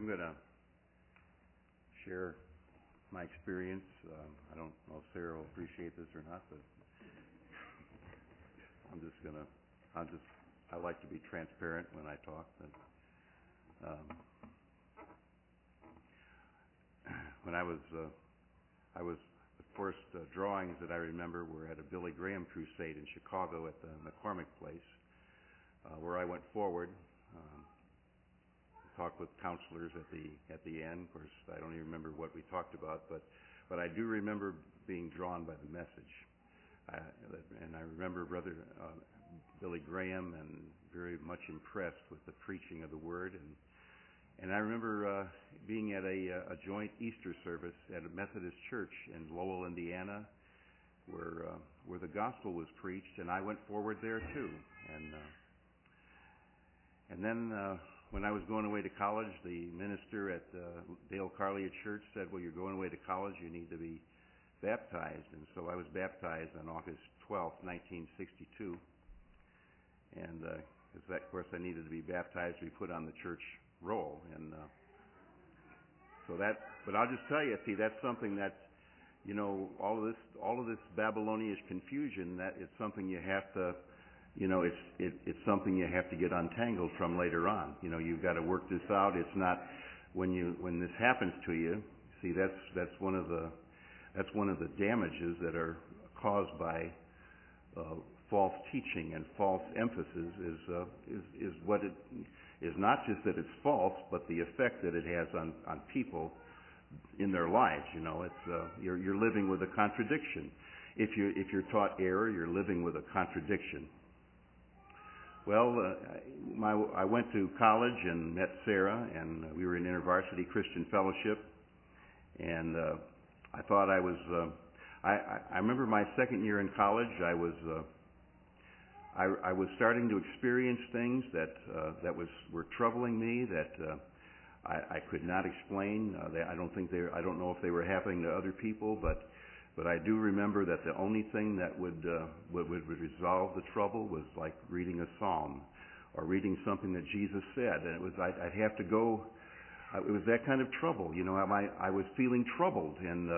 I'm going to share my experience. I don't know if Sarah will appreciate this or not, but I like to be transparent when I talk. But when I was the first drawings that I remember were at a Billy Graham crusade in Chicago at the McCormick Place, where I went forward. Talked with counselors at the end. Of course, I don't even remember what we talked about, but I do remember being drawn by the message. And I remember Brother Billy Graham, and very much impressed with the preaching of the Word. And I remember being at a joint Easter service at a Methodist church in Lowell, Indiana, where the gospel was preached, and I went forward there too. And then when I was going away to college, the minister at Dale Carlia Church said, "Well, you're going away to college, you need to be baptized." And so I was baptized on August 12th, 1962. And of course, I needed to be baptized to be put on the church roll. And but I'll just tell you, see, that's something that's, all of this Babylonian confusion, that it's something you have to, it's something you have to get untangled from later on. You've got to work this out. It's not when this happens to you. See, that's one of the damages that are caused by false teaching and false emphasis. Is what it is, not just that it's false, but the effect that it has on people in their lives. It's you're living with a contradiction. If you're taught error, you're living with a contradiction. Well, I went to college and met Sarah, and we were in InterVarsity Christian Fellowship, and I thought I was. I remember my second year in college. I was starting to experience things that were troubling me, that I could not explain. I don't know if they were happening to other people, but I do remember that the only thing that would resolve the trouble was like reading a psalm or reading something that Jesus said. And I'd have to go. It was that kind of trouble. I was feeling troubled, and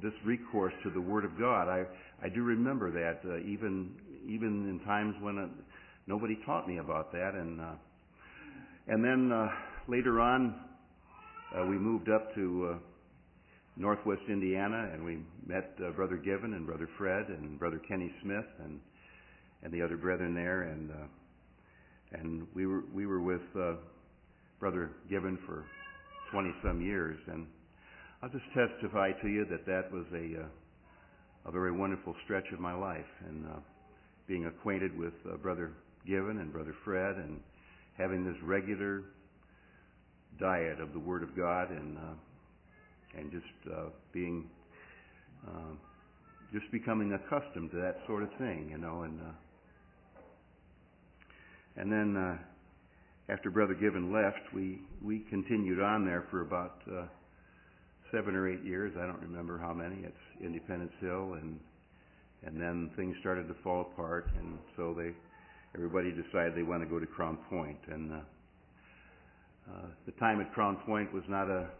this recourse to the Word of God. I do remember that even in times when nobody taught me about that, and then later on. We moved up to northwest Indiana, and we met Brother Given and Brother Fred and Brother Kenny Smith and the other brethren there, and we were with Brother Given for 20-some years, and I'll just testify to you that was a very wonderful stretch of my life, and being acquainted with Brother Given and Brother Fred, and having this regular diet of the Word of God, and just becoming accustomed to that sort of thing, and then after Brother Given left, we continued on there for about 7 or 8 years. I don't remember how many. It's Independence Hill, and then things started to fall apart, and so everybody decided they want to go to Crown Point, and the time at Crown Point was not a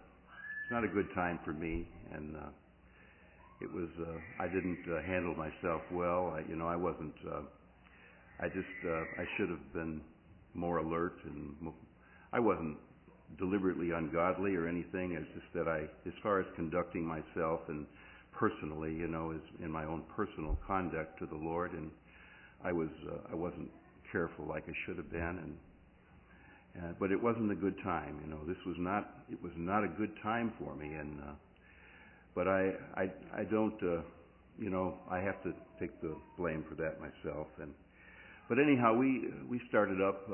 good time for me, and it was I didn't handle myself well. I wasn't. I should have been more alert, and I wasn't deliberately ungodly or anything. It's just that as far as conducting myself and personally, as in my own personal conduct to the Lord, and I wasn't careful like I should have been, but it wasn't a good time. It was not a good time for me, and but I don't, I have to take the blame for that myself. But anyhow, we started up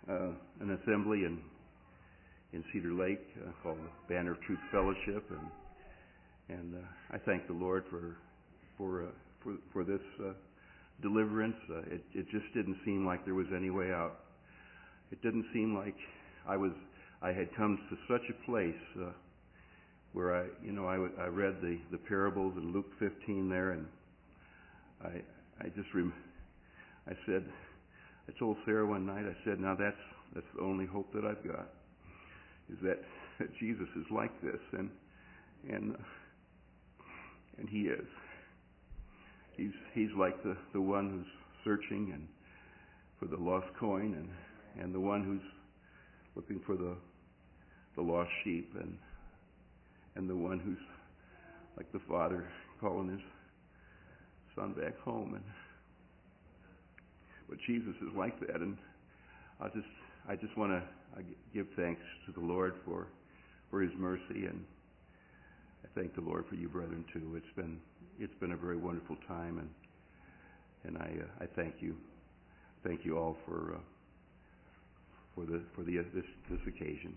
an assembly in Cedar Lake called the Banner of Truth Fellowship, and I thank the Lord for this deliverance. It just didn't seem like there was any way out. It didn't seem like I had come to such a place where I read the parables in Luke 15 there, and I told Sarah one night, I said, now that's the only hope that I've got, is that Jesus is like this, and He is. He's like the one who's searching and for the lost coin, and the one who's looking for the lost sheep, and the one who's like the father calling his son back home. But Jesus is like that, and I just want to give thanks to the Lord for His mercy, and I thank the Lord for you, brethren, too. It's been a very wonderful time, and I thank you all for this occasion.